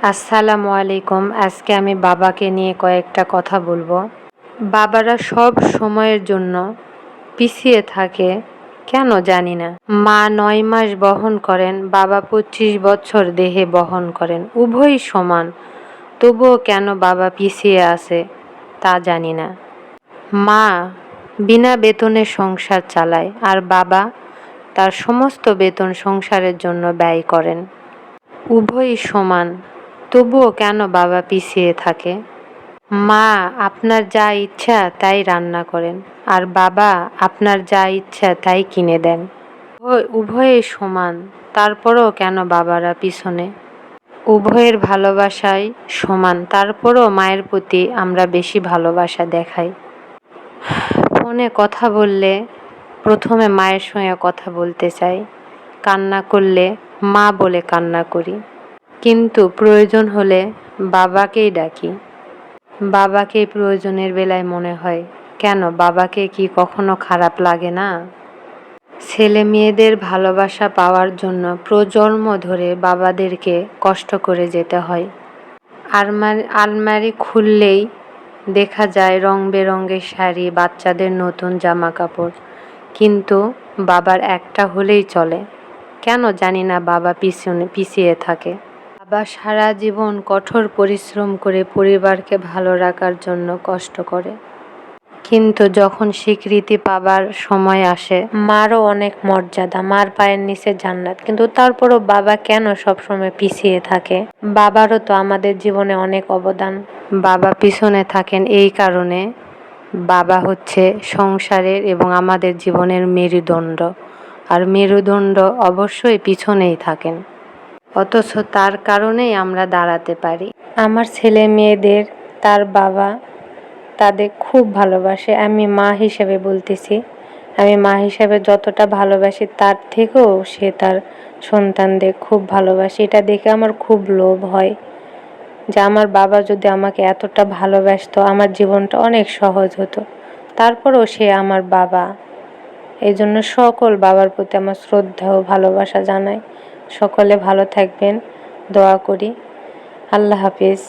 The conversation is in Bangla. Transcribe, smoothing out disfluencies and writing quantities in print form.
আসসালামু আলাইকুম। আজকে আমি বাবাকে নিয়ে কয়েকটা কথা বলবো। বাবারা সব সময়ের জন্য পিছিয়ে থাকে, কেন জানি না। মা ৯ মাস বহন করেন, বাবা ২৫ বছর দেহে বহন করেন। উভয়ই সমান, তবুও কেন বাবা পিছিয়ে আছে তা জানি না। মা বিনা বেতনে সংসার চালায়, আর বাবা তার সমস্ত বেতন সংসারের জন্য ব্যয় করেন। উভয়ই সমান, তবুও কেন বাবা পিছিয়ে থাকে। মা আপনার যা ইচ্ছা তাই রান্না করেন, আর বাবা আপনার যা ইচ্ছা তাই কিনে দেন। উভয়ই সমান, তারপরও কেন বাবারা পিছনে। উভয়ের ভালোবাসাই সমান, তারপরও মায়ের প্রতি আমরা বেশি ভালোবাসা দেখাই। ফোনে কথা বললে প্রথমে মায়ের সঙ্গে কথা বলতে চাই, কান্না করলে মা বলে কান্না করি, কিন্তু প্রয়োজন হলে বাবাকেই ডাকি। বাবাকেই প্রয়োজনের বেলায় মনে হয়, কেন বাবাকে কি কখনো খারাপ লাগে না। ছেলে মেয়েদের ভালোবাসা পাওয়ার জন্য প্রজন্ম ধরে বাবাদেরকে কষ্ট করে যেতে হয়। আলমারি খুললেই দেখা যায় রং বেরঙের শাড়ি, বাচ্চাদের নতুন জামা কাপড়, কিন্তু বাবার একটা হলেই চলে। কেন জানি না বাবা পিছিয়ে থাকে। বাবা সারা জীবন কঠোর পরিশ্রম করে পরিবারকে ভালো রাখার জন্য কষ্ট করে, কিন্তু যখন স্বীকৃতি পাবার সময় আসে, মারও অনেক মর্যাদা, মার পায়ের নিচে জান্নাত, কিন্তু তারপরও বাবা কেন সবসময় পিছিয়ে থাকে। বাবারও তো আমাদের জীবনে অনেক অবদান। বাবা পিছনে থাকেন এই কারণে, বাবা হচ্ছে সংসারের এবং আমাদের জীবনের মেরুদণ্ড, আর মেরুদণ্ড অবশ্যই পিছনেই থাকেন, অথচ তার কারণেই আমরা দাঁড়াতে পারি। আমার ছেলে মেয়েদের তার বাবা তাদের খুব ভালোবাসে। আমি মা হিসেবে বলতেছি, আমি মা হিসেবে যতটা ভালোবাসি তার থেকেও সে তার সন্তানদের খুব ভালোবাসে। এটা দেখে আমার খুব লোভ হয় যে আমার বাবা যদি আমাকে এতটা ভালোবাসতো, আমার জীবনটা অনেক সহজ হতো। তারপরেও সে আমার বাবা, এই জন্য সকল বাবার প্রতি আমার শ্রদ্ধা ও ভালোবাসা জানাই। সকলে ভালো থাকবেন, দোয়া করি। আল্লাহ হাফিজ।